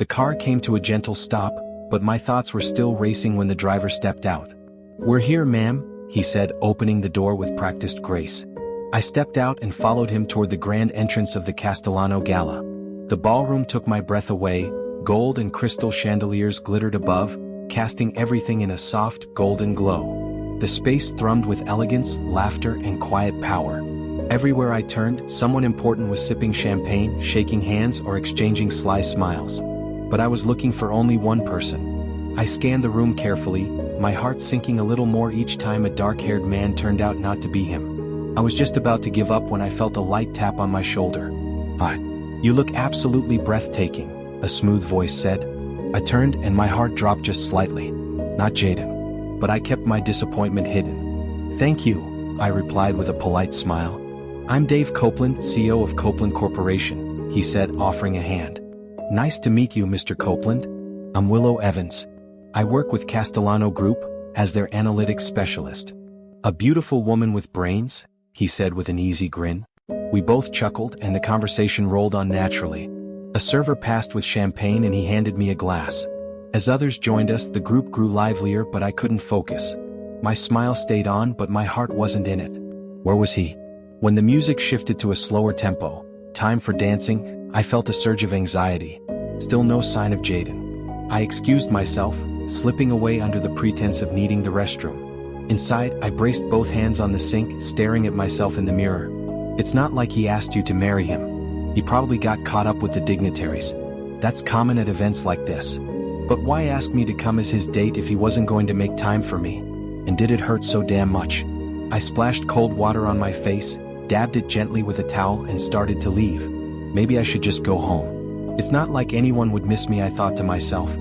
The car came to a gentle stop, but my thoughts were still racing when the driver stepped out. "We're here, ma'am," he said, opening the door with practiced grace. I stepped out and followed him toward the grand entrance of the Castellano Gala. The ballroom took my breath away, gold and crystal chandeliers glittered above, casting everything in a soft, golden glow. The space thrummed with elegance, laughter, and quiet power. Everywhere I turned, someone important was sipping champagne, shaking hands, or exchanging sly smiles. But I was looking for only one person. I scanned the room carefully, my heart sinking a little more each time a dark-haired man turned out not to be him. I was just about to give up when I felt a light tap on my shoulder. "Hi. You look absolutely breathtaking," a smooth voice said. I turned and my heart dropped just slightly. Not Jayden. But I kept my disappointment hidden. "Thank you," I replied with a polite smile. "I'm Dave Copeland, CEO of Copeland Corporation," he said, offering a hand. "Nice to meet you, Mr. Copeland. I'm Willow Evans. I work with Castellano Group as their analytics specialist." "A beautiful woman with brains," he said with an easy grin. We both chuckled and the conversation rolled on naturally. A server passed with champagne and he handed me a glass. As others joined us, the group grew livelier, but I couldn't focus. My smile stayed on, but my heart wasn't in it. Where was he? When the music shifted to a slower tempo, time for dancing, I felt a surge of anxiety. Still no sign of Jayden. I excused myself, slipping away under the pretense of needing the restroom. Inside, I braced both hands on the sink, staring at myself in the mirror. It's not like he asked you to marry him. He probably got caught up with the dignitaries. That's common at events like this. But why ask me to come as his date if he wasn't going to make time for me? And did it hurt so damn much? I splashed cold water on my face, dabbed it gently with a towel and started to leave. Maybe I should just go home. It's not like anyone would miss me, I thought to myself.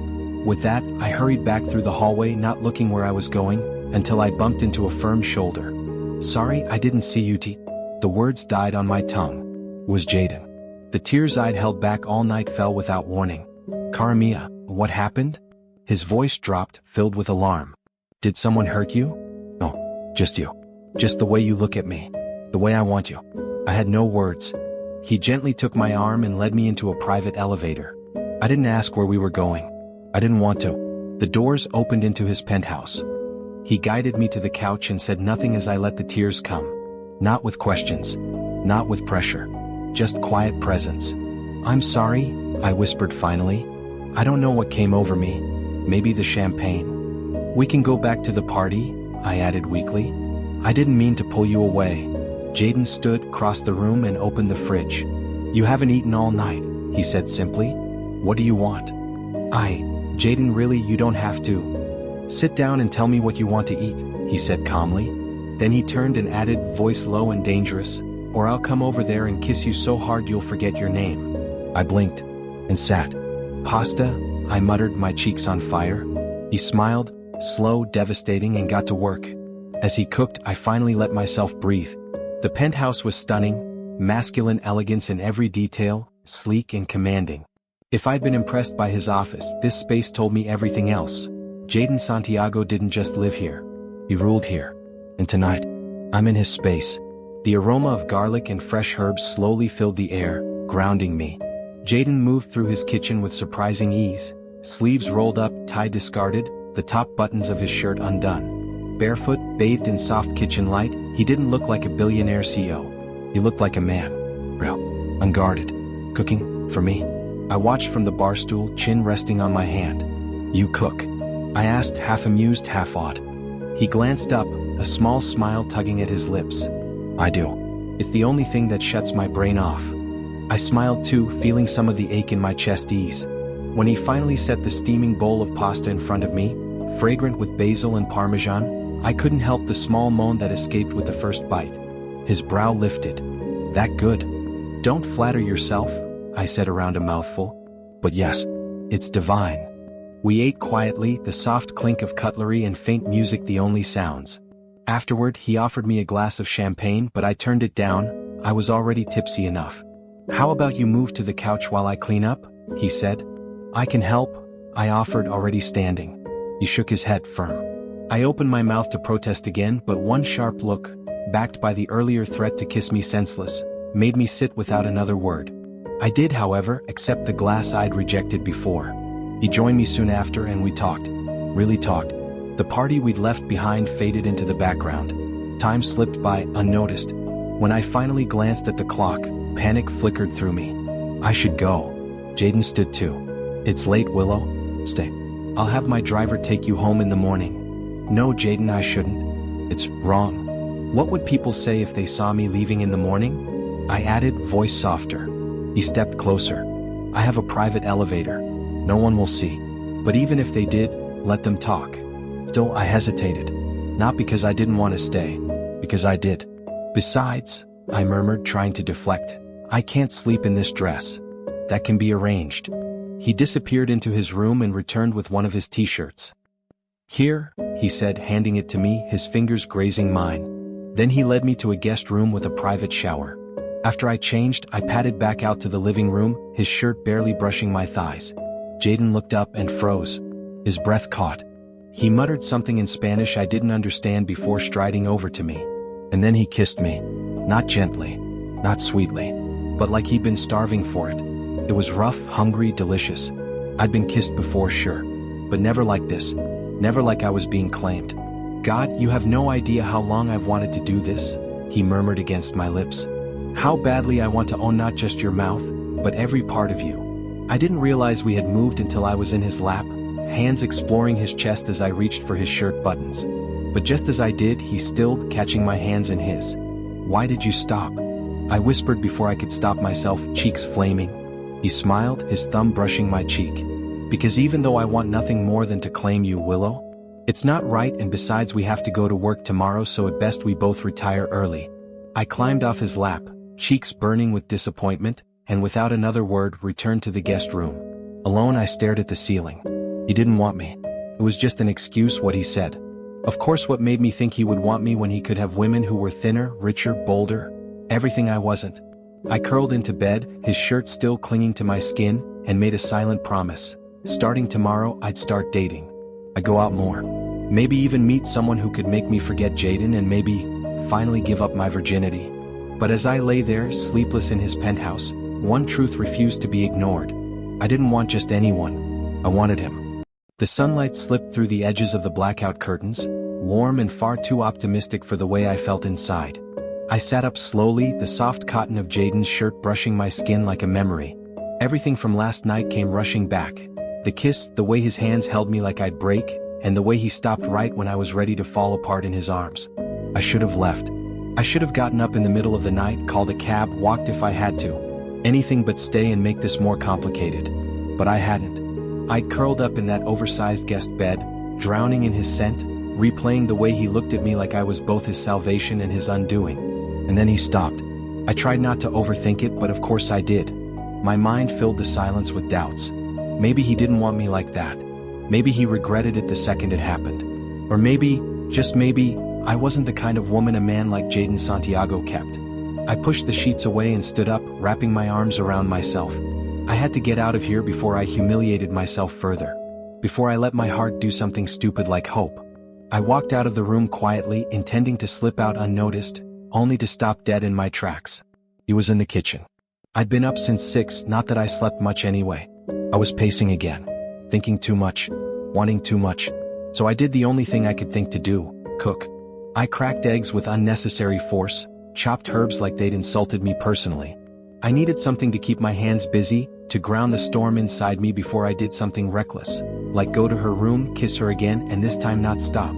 With that, I hurried back through the hallway, not looking where I was going, until I bumped into a firm shoulder. "Sorry, I didn't see you, T." The words died on my tongue. It was Jayden. The tears I'd held back all night fell without warning. "Cara mia, what happened?" His voice dropped, filled with alarm. "Did someone hurt you?" "No, just you. Just the way you look at me. The way I want you." I had no words. He gently took my arm and led me into a private elevator. I didn't ask where we were going. I didn't want to. The doors opened into his penthouse. He guided me to the couch and said nothing as I let the tears come. Not with questions. Not with pressure. Just quiet presence. "I'm sorry," I whispered finally. "I don't know what came over me. Maybe the champagne." "We can go back to the party," I added weakly. "I didn't mean to pull you away." Jayden stood, crossed the room and opened the fridge. "You haven't eaten all night," he said simply. "What do you want?" Jayden, really, you don't have to. Sit down and tell me what you want to eat," he said calmly. Then he turned and added, voice low and dangerous, "Or I'll come over there and kiss you so hard you'll forget your name." I blinked and sat. "Pasta," I muttered, my cheeks on fire. He smiled, slow, devastating, and got to work. As he cooked, I finally let myself breathe. The penthouse was stunning, masculine elegance in every detail, sleek and commanding. If I'd been impressed by his office, this space told me everything else. Jayden Santiago didn't just live here. He ruled here. And tonight, I'm in his space. The aroma of garlic and fresh herbs slowly filled the air, grounding me. Jayden moved through his kitchen with surprising ease, sleeves rolled up, tie discarded, the top buttons of his shirt undone. Barefoot, bathed in soft kitchen light, he didn't look like a billionaire CEO. He looked like a man. Real. Unguarded. Cooking, for me. I watched from the bar stool, chin resting on my hand. "You cook?" I asked, half amused, half awed. He glanced up, a small smile tugging at his lips. "I do. It's the only thing that shuts my brain off." I smiled too, feeling some of the ache in my chest ease. When he finally set the steaming bowl of pasta in front of me, fragrant with basil and parmesan, I couldn't help the small moan that escaped with the first bite. His brow lifted. "That good?" "Don't flatter yourself," I said around a mouthful. "But yes, it's divine." We ate quietly, the soft clink of cutlery and faint music the only sounds. Afterward, he offered me a glass of champagne, but I turned it down. I was already tipsy enough. "How about you move to the couch while I clean up?" he said. "I can help," I offered, already standing. He shook his head firm. I opened my mouth to protest again, but one sharp look, backed by the earlier threat to kiss me senseless, made me sit without another word. I did, however, accept the glass I'd rejected before. He joined me soon after and we talked. Really talked. The party we'd left behind faded into the background. Time slipped by, unnoticed. When I finally glanced at the clock, panic flickered through me. I should go. Jayden stood too. It's late, Willow. Stay. I'll have my driver take you home in the morning. No, Jayden, I shouldn't. It's wrong. What would people say if they saw me leaving in the morning? I added, voice softer. He stepped closer. I have a private elevator. No one will see. But even if they did, let them talk. Still, I hesitated. Not because I didn't want to stay. Because I did. Besides, I murmured, trying to deflect, I can't sleep in this dress. That can be arranged. He disappeared into his room and returned with one of his t-shirts. Here, he said, handing it to me, his fingers grazing mine. Then he led me to a guest room with a private shower. After I changed, I padded back out to the living room, his shirt barely brushing my thighs. Jayden looked up and froze. His breath caught. He muttered something in Spanish I didn't understand before striding over to me. And then he kissed me. Not gently, not sweetly, but like he'd been starving for it. It was rough, hungry, delicious. I'd been kissed before, sure, but never like this. Never like I was being claimed. God, you have no idea how long I've wanted to do this, he murmured against my lips. How badly I want to own not just your mouth, but every part of you. I didn't realize we had moved until I was in his lap, hands exploring his chest as I reached for his shirt buttons. But just as I did, he stilled, catching my hands in his. Why did you stop? I whispered before I could stop myself, cheeks flaming. He smiled, his thumb brushing my cheek. Because even though I want nothing more than to claim you, Willow, it's not right, and besides we have to go to work tomorrow, so at best we both retire early. I climbed off his lap, cheeks burning with disappointment, and without another word returned to the guest room. Alone, I stared at the ceiling. He didn't want me. It was just an excuse, what he said. Of course, what made me think he would want me when he could have women who were thinner, richer, bolder? Everything I wasn't. I curled into bed, his shirt still clinging to my skin, and made a silent promise. Starting tomorrow, I'd start dating. I'd go out more. Maybe even meet someone who could make me forget Jayden and maybe finally give up my virginity. But as I lay there, sleepless in his penthouse, one truth refused to be ignored. I didn't want just anyone. I wanted him. The sunlight slipped through the edges of the blackout curtains, warm and far too optimistic for the way I felt inside. I sat up slowly, the soft cotton of Jayden's shirt brushing my skin like a memory. Everything from last night came rushing back. The kiss, the way his hands held me like I'd break, and the way he stopped right when I was ready to fall apart in his arms. I should have left. I should have gotten up in the middle of the night, called a cab, walked if I had to. Anything but stay and make this more complicated. But I hadn't. I'd curled up in that oversized guest bed, drowning in his scent, replaying the way he looked at me like I was both his salvation and his undoing. And then he stopped. I tried not to overthink it, but of course I did. My mind filled the silence with doubts. Maybe he didn't want me like that. Maybe he regretted it the second it happened. Or maybe, just maybe, I wasn't the kind of woman a man like Jayden Santiago kept. I pushed the sheets away and stood up, wrapping my arms around myself. I had to get out of here before I humiliated myself further. Before I let my heart do something stupid like hope. I walked out of the room quietly, intending to slip out unnoticed, only to stop dead in my tracks. He was in the kitchen. I'd been up since 6, not that I slept much anyway. I was pacing again. Thinking too much. Wanting too much. So I did the only thing I could think to do, cook. I cracked eggs with unnecessary force, chopped herbs like they'd insulted me personally. I needed something to keep my hands busy, to ground the storm inside me before I did something reckless, like go to her room, kiss her again, and this time not stop.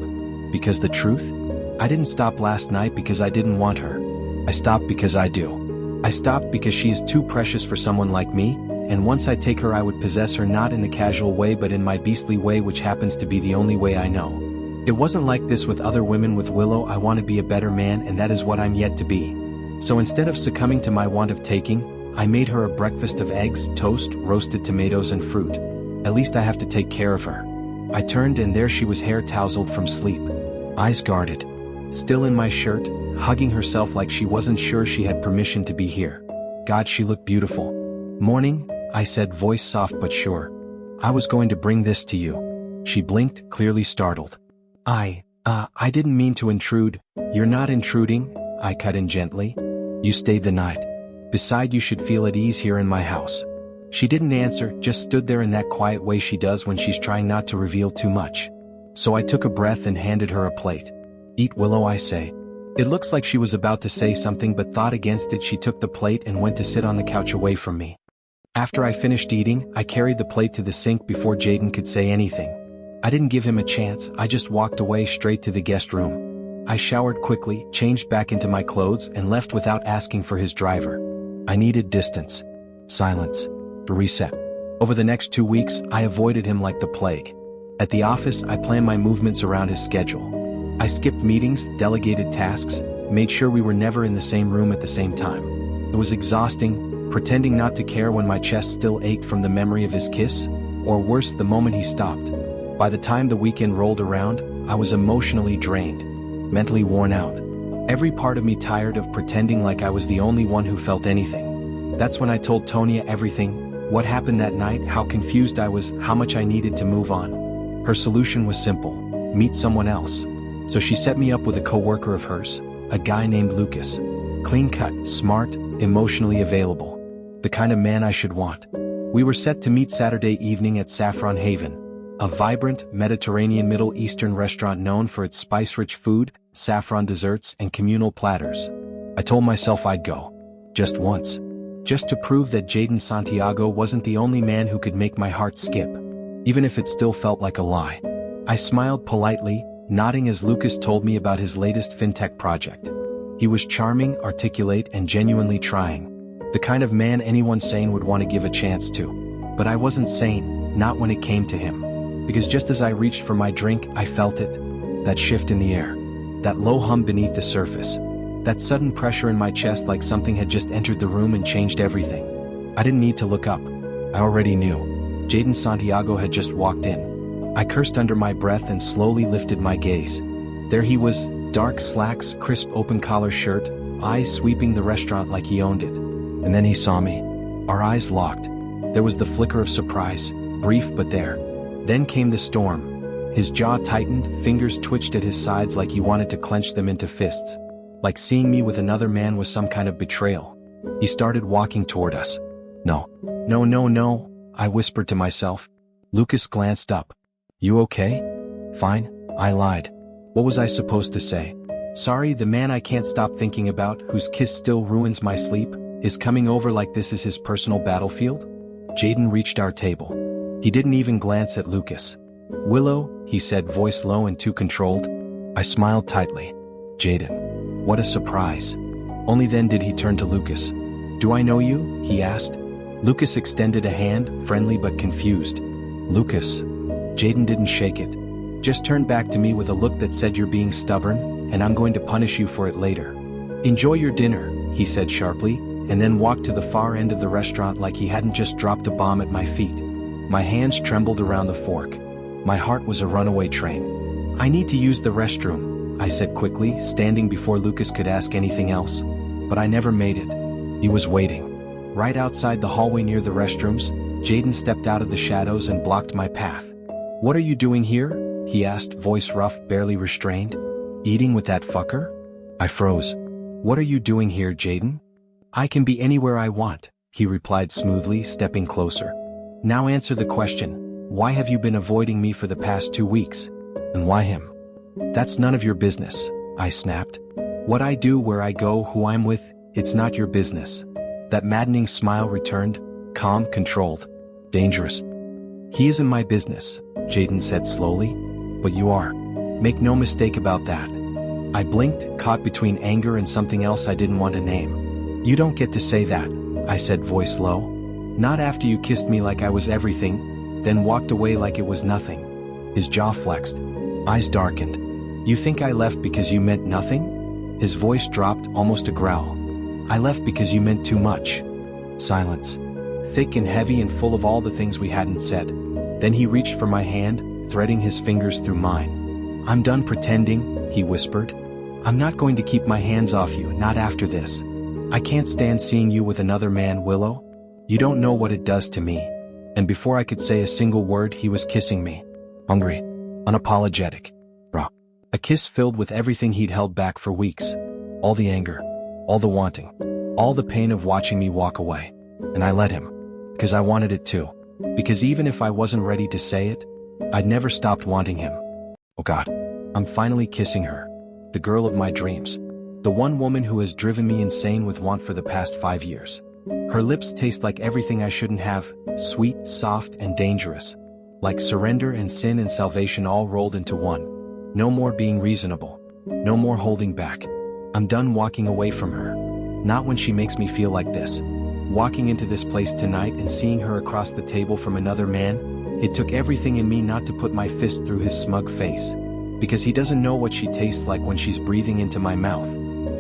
Because the truth? I didn't stop last night because I didn't want her. I stopped because I do. I stopped because she is too precious for someone like me, and once I take her I would possess her not in the casual way but in my beastly way, which happens to be the only way I know. It wasn't like this with other women. With Willow I want to be a better man, and that is what I'm yet to be. So instead of succumbing to my want of taking, I made her a breakfast of eggs, toast, roasted tomatoes and fruit. At least I have to take care of her. I turned and there she was, hair tousled from sleep. Eyes guarded. Still in my shirt, hugging herself like she wasn't sure she had permission to be here. God, she looked beautiful. Morning, I said, voice soft but sure. I was going to bring this to you. She blinked, clearly startled. I didn't mean to intrude. You're not intruding, I cut in gently. You stayed the night. Beside, you should feel at ease here in my house. She didn't answer, just stood there in that quiet way she does when she's trying not to reveal too much. So I took a breath and handed her a plate. Eat, Willow, I say. It looks like she was about to say something but thought against it. She took the plate and went to sit on the couch away from me. After I finished eating, I carried the plate to the sink before Jayden could say anything. I didn't give him a chance, I just walked away straight to the guest room. I showered quickly, changed back into my clothes and left without asking for his driver. I needed distance. Silence. A reset. Over the next 2 weeks, I avoided him like the plague. At the office, I planned my movements around his schedule. I skipped meetings, delegated tasks, made sure we were never in the same room at the same time. It was exhausting, pretending not to care when my chest still ached from the memory of his kiss, or worse, the moment he stopped. By the time the weekend rolled around, I was emotionally drained, mentally worn out. Every part of me tired of pretending like I was the only one who felt anything. That's when I told Tonya everything, what happened that night, how confused I was, how much I needed to move on. Her solution was simple: meet someone else. So she set me up with a coworker of hers, a guy named Lucas. Clean-cut, smart, emotionally available. The kind of man I should want. We were set to meet Saturday evening at Saffron Haven, a vibrant, Mediterranean Middle Eastern restaurant known for its spice-rich food, saffron desserts, and communal platters. I told myself I'd go. Just once. Just to prove that Jayden Santiago wasn't the only man who could make my heart skip. Even if it still felt like a lie. I smiled politely, nodding as Lucas told me about his latest fintech project. He was charming, articulate, and genuinely trying. The kind of man anyone sane would want to give a chance to. But I wasn't sane, not when it came to him. Because just as I reached for my drink, I felt it. That shift in the air. That low hum beneath the surface. That sudden pressure in my chest like something had just entered the room and changed everything. I didn't need to look up. I already knew. Jayden Santiago had just walked in. I cursed under my breath and slowly lifted my gaze. There he was, dark slacks, crisp open-collar shirt, eyes sweeping the restaurant like he owned it. And then he saw me. Our eyes locked. There was the flicker of surprise, brief but there. Then came the storm. His jaw tightened, fingers twitched at his sides like he wanted to clench them into fists. Like seeing me with another man was some kind of betrayal. He started walking toward us. No. No, no, no, I whispered to myself. Lucas glanced up. You okay? Fine, I lied. What was I supposed to say? Sorry, the man I can't stop thinking about, whose kiss still ruins my sleep, is coming over like this is his personal battlefield? Jayden reached our table. He didn't even glance at Lucas. Willow, he said, voice low and too controlled. I smiled tightly. Jayden. What a surprise. Only then did he turn to Lucas. Do I know you? He asked. Lucas extended a hand, friendly but confused. Lucas. Jayden didn't shake it. Just turned back to me with a look that said, you're being stubborn, and I'm going to punish you for it later. Enjoy your dinner, he said sharply, and then walked to the far end of the restaurant like he hadn't just dropped a bomb at my feet. My hands trembled around the fork. My heart was a runaway train. I need to use the restroom, I said quickly, standing before Lucas could ask anything else. But I never made it. He was waiting. Right outside the hallway near the restrooms, Jayden stepped out of the shadows and blocked my path. What are you doing here? He asked, voice rough, barely restrained. Eating with that fucker? I froze. What are you doing here, Jayden? I can be anywhere I want, he replied smoothly, stepping closer. Now answer the question. Why have you been avoiding me for the past 2 weeks? And why him? That's none of your business, I snapped. What I do, where I go, who I'm with, it's not your business. That maddening smile returned, calm, controlled, dangerous. He isn't my business, Jayden said slowly, but you are. Make no mistake about that. I blinked, caught between anger and something else I didn't want to name. You don't get to say that, I said, voice low. Not after you kissed me like I was everything, then walked away like it was nothing. His jaw flexed. Eyes darkened. You think I left because you meant nothing? His voice dropped, almost a growl. I left because you meant too much. Silence. Thick and heavy and full of all the things we hadn't said. Then he reached for my hand, threading his fingers through mine. I'm done pretending, he whispered. I'm not going to keep my hands off you, not after this. I can't stand seeing you with another man, Willow. You don't know what it does to me. And before I could say a single word, he was kissing me. Hungry. Unapologetic. Raw. A kiss filled with everything he'd held back for weeks. All the anger. All the wanting. all the pain of watching me walk away. And I let him. Because I wanted it too. Because even if I wasn't ready to say it, I'd never stopped wanting him. Oh God. I'm finally kissing her. The girl of my dreams. The one woman who has driven me insane with want for the past 5 years. Her lips taste like everything I shouldn't have, sweet, soft, and dangerous. Like surrender and sin and salvation all rolled into one. No more being reasonable. No more holding back. I'm done walking away from her. Not when she makes me feel like this. Walking into this place tonight and seeing her across the table from another man, it took everything in me not to put my fist through his smug face. Because he doesn't know what she tastes like when she's breathing into my mouth.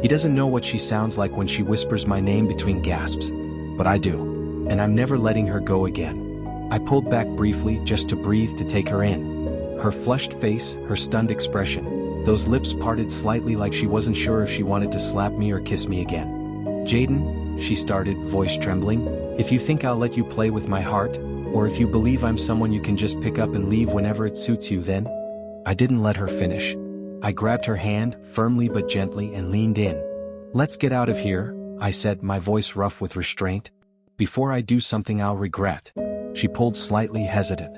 He doesn't know what she sounds like when she whispers my name between gasps. But I do. And I'm never letting her go again. I pulled back briefly just to breathe, to take her in. Her flushed face, her stunned expression. Those lips parted slightly like she wasn't sure if she wanted to slap me or kiss me again. Jayden, she started, voice trembling, if you think I'll let you play with my heart, or if you believe I'm someone you can just pick up and leave whenever it suits you, then... I didn't let her finish. I grabbed her hand, firmly but gently, and leaned in. Let's get out of here, I said, my voice rough with restraint. Before I do something I'll regret. She pulled slightly hesitant.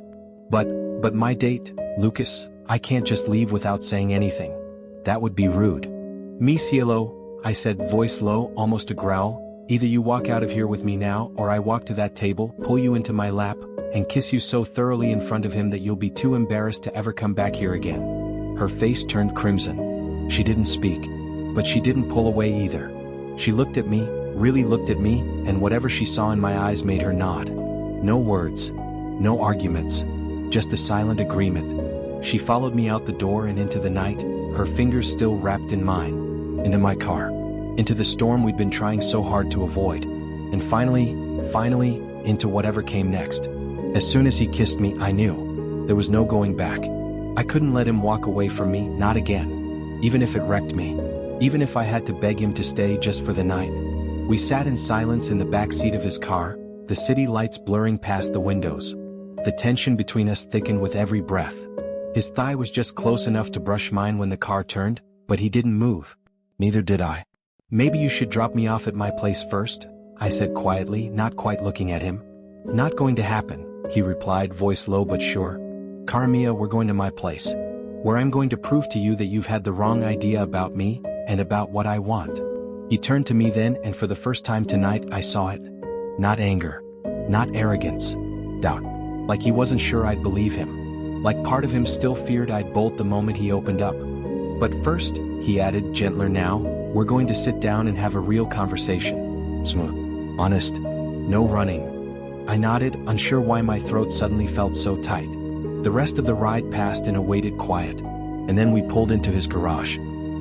But my date, Lucas, I can't just leave without saying anything. That would be rude. Mi cielo, I said, voice low, almost a growl. Either you walk out of here with me now, or I walk to that table, pull you into my lap, and kiss you so thoroughly in front of him that you'll be too embarrassed to ever come back here again. Her face turned crimson. She didn't speak. But she didn't pull away either. She looked at me, really looked at me, and whatever she saw in my eyes made her nod. No words. No arguments. Just a silent agreement. She followed me out the door and into the night, her fingers still wrapped in mine. Into my car. Into the storm we'd been trying so hard to avoid. And finally, into whatever came next. As soon as he kissed me, I knew. There was no going back. I couldn't let him walk away from me, not again. Even if it wrecked me. Even if I had to beg him to stay just for the night. We sat in silence in the back seat of his car, the city lights blurring past the windows. The tension between us thickened with every breath. His thigh was just close enough to brush mine when the car turned, but he didn't move. Neither did I. Maybe you should drop me off at my place first, I said quietly, not quite looking at him. Not going to happen, he replied, voice low but sure. Cara mia, we're going to my place. Where I'm going to prove to you that you've had the wrong idea about me, and about what I want. He turned to me then, and for the first time tonight I saw it. Not anger. Not arrogance. Doubt. Like he wasn't sure I'd believe him. Like part of him still feared I'd bolt the moment he opened up. But first, he added, gentler now, we're going to sit down and have a real conversation. Smooth. Honest. No running. I nodded, unsure why my throat suddenly felt so tight. The rest of the ride passed in a weighted quiet. And then we pulled into his garage.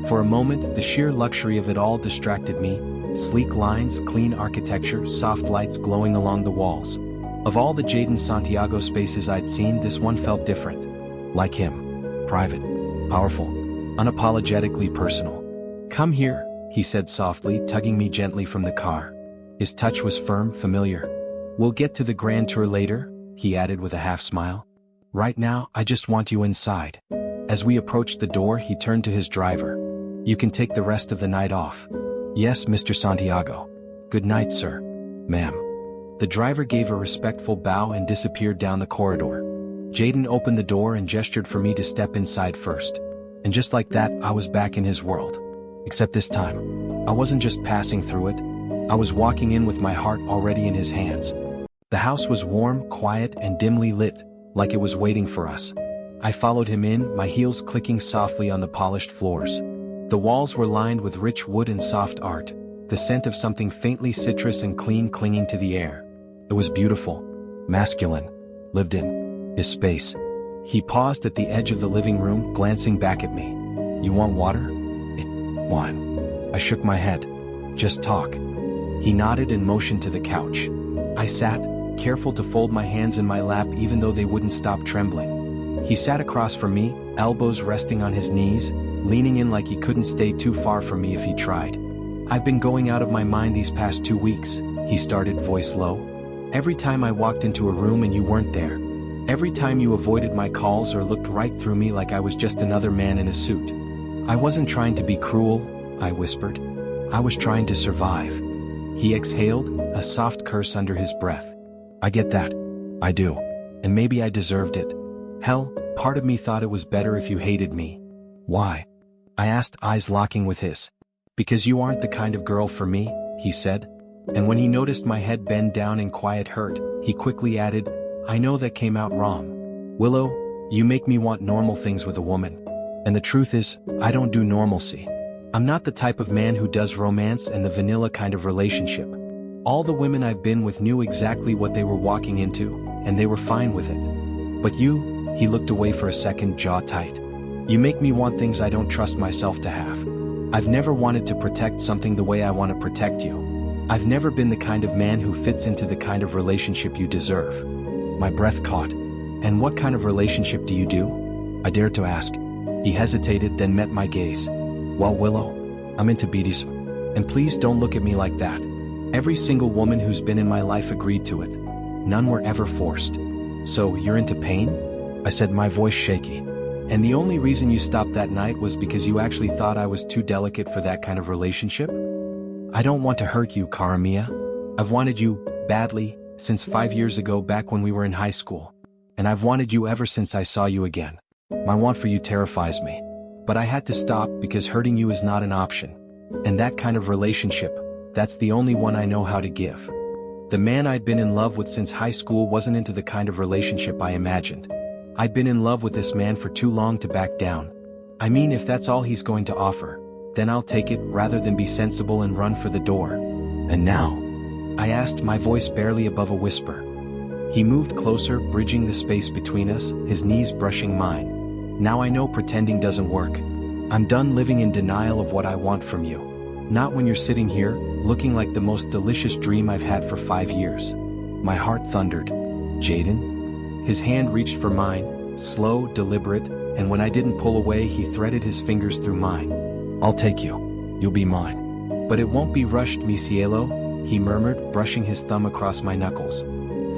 For a moment, the sheer luxury of it all distracted me. Sleek lines, clean architecture, soft lights glowing along the walls. Of all the Jayden Santiago spaces I'd seen, this one felt different. Like him. Private. Powerful. Unapologetically personal. Come here, he said softly, tugging me gently from the car. His touch was firm, familiar. We'll get to the grand tour later, he added with a half smile. Right now, I just want you inside. As we approached the door, he turned to his driver. You can take the rest of the night off. Yes, Mr. Santiago. Good night, sir. Ma'am. The driver gave a respectful bow and disappeared down the corridor. Jayden opened the door and gestured for me to step inside first. And just like that, I was back in his world. Except this time, I wasn't just passing through it. I was walking in with my heart already in his hands. The house was warm, quiet, and dimly lit, like it was waiting for us. I followed him in, my heels clicking softly on the polished floors. The walls were lined with rich wood and soft art, the scent of something faintly citrus and clean clinging to the air. It was beautiful, masculine, lived in, his space. He paused at the edge of the living room, glancing back at me. You want water? Wine. I shook my head. Just talk. He nodded and motioned to the couch. I sat, careful to fold my hands in my lap even though they wouldn't stop trembling. He sat across from me, elbows resting on his knees, leaning in like he couldn't stay too far from me if he tried. I've been going out of my mind these past 2 weeks, he started, voice low. Every time I walked into a room and you weren't there. Every time you avoided my calls or looked right through me like I was just another man in a suit. I wasn't trying to be cruel, I whispered. I was trying to survive. He exhaled, a soft curse under his breath. I get that. I do. And maybe I deserved it. Hell, part of me thought it was better if you hated me. Why? I asked, eyes locking with his. Because you aren't the kind of girl for me, he said. And when he noticed my head bend down in quiet hurt, he quickly added, I know that came out wrong. Willow, you make me want normal things with a woman. And the truth is, I don't do normalcy. I'm not the type of man who does romance and the vanilla kind of relationship. All the women I've been with knew exactly what they were walking into, and they were fine with it. But you, he looked away for a second, jaw tight. You make me want things I don't trust myself to have. I've never wanted to protect something the way I want to protect you. I've never been the kind of man who fits into the kind of relationship you deserve. My breath caught. And what kind of relationship do you do? I dared to ask. He hesitated, then met my gaze. Well, Willow, I'm into BDs. And please don't look at me like that. Every single woman who's been in my life agreed to it. None were ever forced. So, you're into pain? I said, my voice shaky. And the only reason you stopped that night was because you actually thought I was too delicate for that kind of relationship? I don't want to hurt you, Cara Mia. I've wanted you, badly, since 5 years ago back when we were in high school. And I've wanted you ever since I saw you again. My want for you terrifies me. But I had to stop because hurting you is not an option. And that kind of relationship, that's the only one I know how to give. The man I'd been in love with since high school wasn't into the kind of relationship I imagined. I'd been in love with this man for too long to back down. I mean, if that's all he's going to offer, then I'll take it rather than be sensible and run for the door. And now? I asked, my voice barely above a whisper. He moved closer, bridging the space between us, his knees brushing mine. Now I know pretending doesn't work. I'm done living in denial of what I want from you. Not when you're sitting here, looking like the most delicious dream I've had for 5 years. My heart thundered. Jayden? His hand reached for mine, slow, deliberate, and when I didn't pull away he threaded his fingers through mine. I'll take you. You'll be mine. But it won't be rushed, mi cielo, he murmured, brushing his thumb across my knuckles.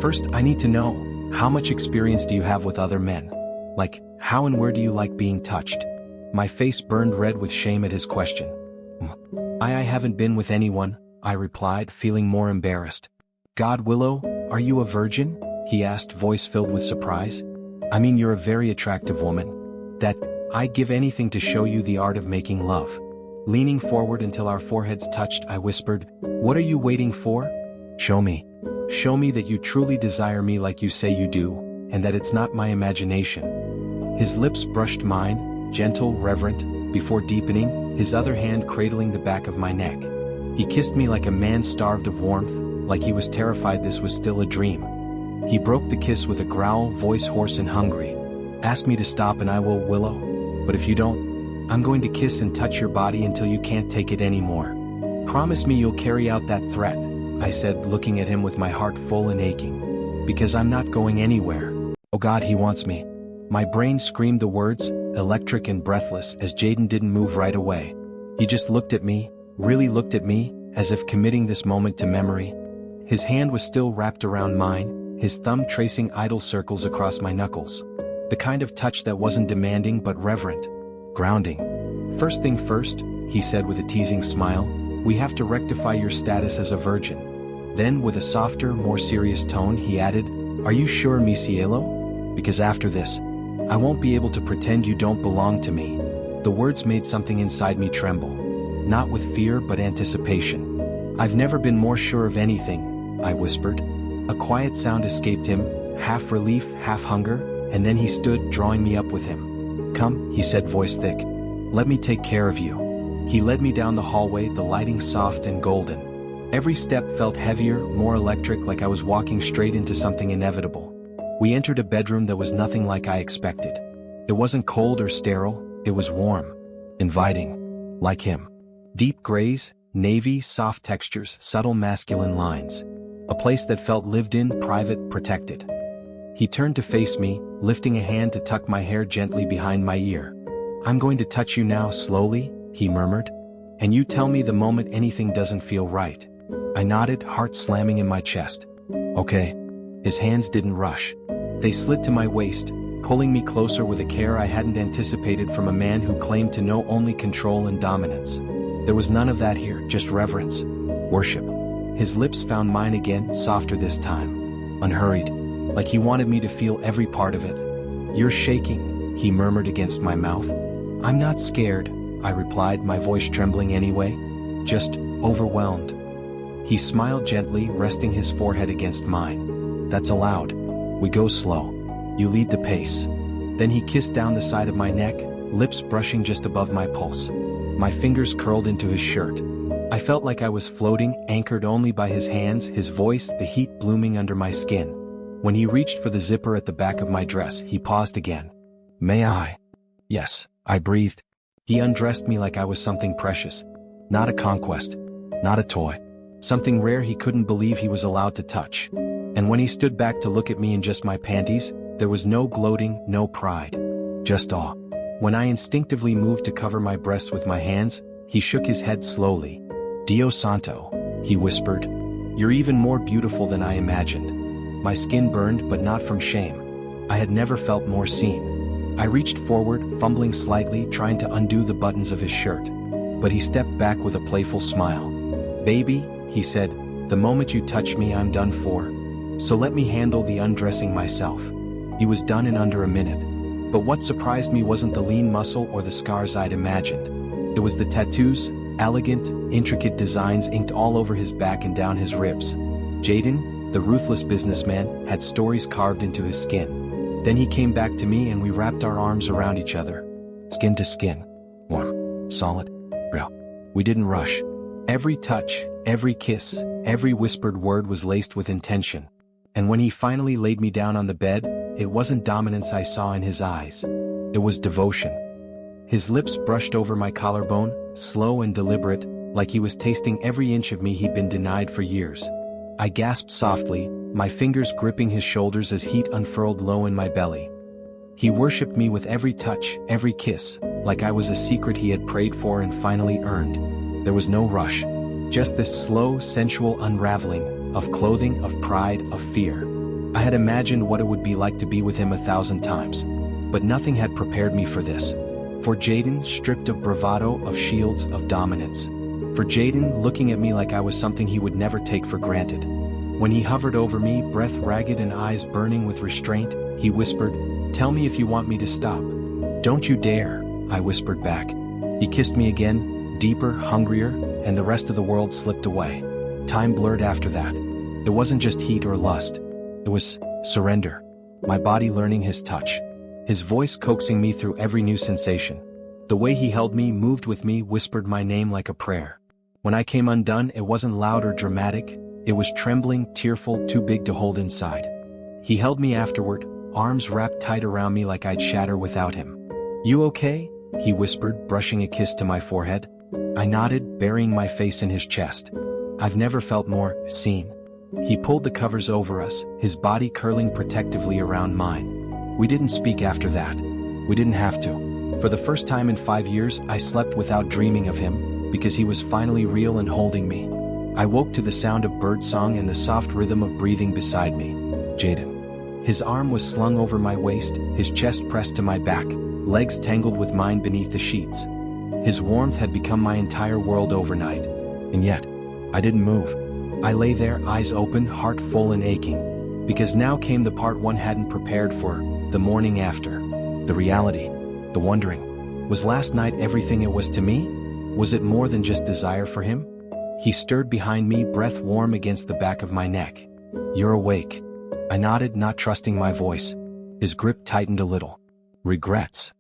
First, I need to know, how much experience do you have with other men? Like, how and where do you like being touched? My face burned red with shame at his question. I haven't been with anyone, I replied, feeling more embarrassed. God, Willow, are you a virgin? He asked, voice filled with surprise. I mean, you're a very attractive woman. That, I'd give anything to show you the art of making love. Leaning forward until our foreheads touched, I whispered, what are you waiting for? Show me. Show me that you truly desire me like you say you do, and that it's not my imagination. His lips brushed mine, gentle, reverent, before deepening, his other hand cradling the back of my neck. He kissed me like a man starved of warmth, like he was terrified this was still a dream. He broke the kiss with a growl, voice hoarse and hungry. Ask me to stop and I will, Willow. But if you don't, I'm going to kiss and touch your body until you can't take it anymore. Promise me you'll carry out that threat, I said, looking at him with my heart full and aching. Because I'm not going anywhere. Oh God, he wants me. My brain screamed the words, electric and breathless, as Jayden didn't move right away. He just looked at me, really looked at me, as if committing this moment to memory. His hand was still wrapped around mine, his thumb tracing idle circles across my knuckles. The kind of touch that wasn't demanding but reverent. Grounding. First thing first, he said with a teasing smile, we have to rectify your status as a virgin. Then, with a softer, more serious tone, he added, are you sure, mi cielo? Because after this, I won't be able to pretend you don't belong to me. The words made something inside me tremble. Not with fear but anticipation. I've never been more sure of anything, I whispered. A quiet sound escaped him, half relief, half hunger, and then he stood, drawing me up with him. Come, he said, voice thick. Let me take care of you. He led me down the hallway, the lighting soft and golden. Every step felt heavier, more electric, like I was walking straight into something inevitable. We entered a bedroom that was nothing like I expected. It wasn't cold or sterile, it was warm, inviting, like him. Deep grays, navy, soft textures, subtle masculine lines. A place that felt lived in, private, protected. He turned to face me, lifting a hand to tuck my hair gently behind my ear. I'm going to touch you now, slowly, he murmured. And you tell me the moment anything doesn't feel right. I nodded, heart slamming in my chest. Okay. His hands didn't rush. They slid to my waist, pulling me closer with a care I hadn't anticipated from a man who claimed to know only control and dominance. There was none of that here, just reverence, worship. His lips found mine again, softer this time. Unhurried. Like he wanted me to feel every part of it. "You're shaking," he murmured against my mouth. "I'm not scared," I replied, my voice trembling anyway. "Just overwhelmed." He smiled gently, resting his forehead against mine. "That's allowed. We go slow. You lead the pace." Then he kissed down the side of my neck, lips brushing just above my pulse. My fingers curled into his shirt. I felt like I was floating, anchored only by his hands, his voice, the heat blooming under my skin. When he reached for the zipper at the back of my dress, he paused again. "May I?" "Yes," I breathed. He undressed me like I was something precious. Not a conquest. Not a toy. Something rare he couldn't believe he was allowed to touch. And when he stood back to look at me in just my panties, there was no gloating, no pride. Just awe. When I instinctively moved to cover my breasts with my hands, he shook his head slowly. "Dio Santo," he whispered. "You're even more beautiful than I imagined." My skin burned, but not from shame. I had never felt more seen. I reached forward, fumbling slightly, trying to undo the buttons of his shirt. But he stepped back with a playful smile. "Baby," he said, "the moment you touch me, I'm done for. So let me handle the undressing myself." He was done in under a minute. But what surprised me wasn't the lean muscle or the scars I'd imagined. It was the tattoos, elegant, intricate designs inked all over his back and down his ribs. Jayden, the ruthless businessman, had stories carved into his skin. Then he came back to me and we wrapped our arms around each other. Skin to skin. Warm. Solid. Real. We didn't rush. Every touch, every kiss, every whispered word was laced with intention. And when he finally laid me down on the bed, it wasn't dominance I saw in his eyes. It was devotion. His lips brushed over my collarbone, slow and deliberate, like he was tasting every inch of me he'd been denied for years. I gasped softly, my fingers gripping his shoulders as heat unfurled low in my belly. He worshipped me with every touch, every kiss, like I was a secret he had prayed for and finally earned. There was no rush. Just this slow, sensual unraveling, of clothing, of pride, of fear. I had imagined what it would be like to be with him 1,000 times. But nothing had prepared me for this. For Jayden, stripped of bravado, of shields, of dominance. For Jayden, looking at me like I was something he would never take for granted. When he hovered over me, breath ragged and eyes burning with restraint, he whispered, "Tell me if you want me to stop." "Don't you dare," I whispered back. He kissed me again, deeper, hungrier, and the rest of the world slipped away. Time blurred after that. It wasn't just heat or lust. It was surrender. My body learning his touch. His voice coaxing me through every new sensation. The way he held me, moved with me, whispered my name like a prayer. When I came undone, it wasn't loud or dramatic. It was trembling, tearful, too big to hold inside. He held me afterward, arms wrapped tight around me like I'd shatter without him. "You okay?" he whispered, brushing a kiss to my forehead. I nodded, burying my face in his chest. I've never felt more seen. He pulled the covers over us, his body curling protectively around mine. We didn't speak after that. We didn't have to. For the first time in 5 years, I slept without dreaming of him, because he was finally real and holding me. I woke to the sound of birdsong and the soft rhythm of breathing beside me. Jayden. His arm was slung over my waist, his chest pressed to my back, legs tangled with mine beneath the sheets. His warmth had become my entire world overnight. And yet, I didn't move. I lay there, eyes open, heart full and aching. Because now came the part one hadn't prepared for, the morning after. The reality. The wondering. Was last night everything it was to me? Was it more than just desire for him? He stirred behind me, breath warm against the back of my neck. "You're awake." I nodded, not trusting my voice. His grip tightened a little. "Regrets?"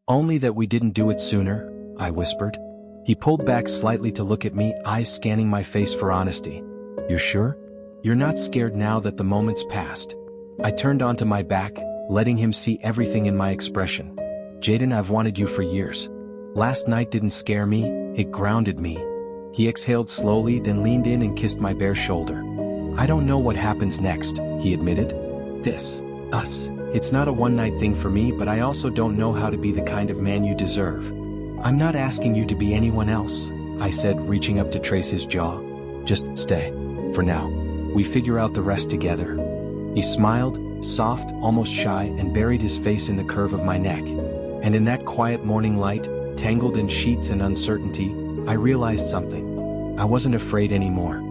"Only that we didn't do it sooner," I whispered. He pulled back slightly to look at me, eyes scanning my face for honesty. "You're sure? You're not scared now that the moment's passed?" I turned onto my back, letting him see everything in my expression. "Jayden, I've wanted you for years. Last night didn't scare me, it grounded me." He exhaled slowly, then leaned in and kissed my bare shoulder. "I don't know what happens next," he admitted. Us. It's not a one-night thing for me, but I also don't know how to be the kind of man you deserve. I'm not asking you to be anyone else," I said, reaching up to trace his jaw. "Just stay. For now. We figure out the rest together." He smiled, soft, almost shy, and buried his face in the curve of my neck. And in that quiet morning light, tangled in sheets and uncertainty, I realized something. I wasn't afraid anymore.